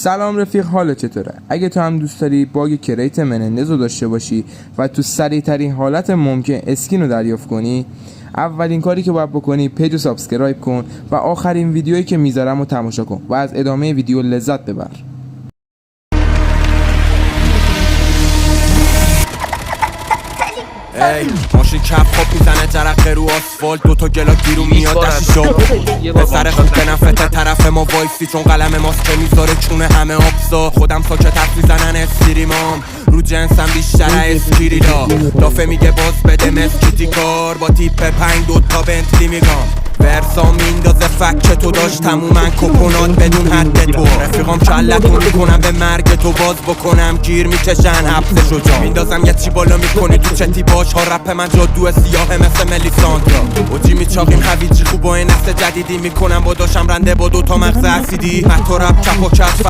سلام رفیق، حالت چطوره؟ اگه تو هم دوست داری باگ کریت منندز رو داشته باشی و تو سریع ترین حالت ممکن اسکین رو دریافت کنی، اولین کاری که باید بکنی پیج رو سابسکرایب کن و آخرین ویدیویی که میذارم رو تماشا کن و از ادامه ویدیو لذت ببر. ای ماشین کف خوب میزنه جرقه رو آسفالت، دوتا گلا گیرو میاد دشتی شو پسر خوب به نفت طرف ما وایسی، چون قلم ماست که میذاره چونه همه آبزا. خودم ساکت حرف میزنن استریمام، رو جنسم بیشتر اسکریلا. دافه میگه باز بده مسکیتی کار، با تیپ 5 دوتا بنتلی میگم ورسا میندازه فکر تو داشت تمومن کپونات بدون حد تو. رفیقام کلتو میکنم به مرگ تو، باز بکنم گیر میکشن حبس شجاع. میندازم یه چی بالا میکنی تو چتی باش ها، رپ من جادو سیاه مثل ملیساندرا. اوجی میچاقیم هویجی خوب با این نسل جدیدی، میکنم با داشم رنده با دوتا مغز اسیدی. حتی رپ کف و کف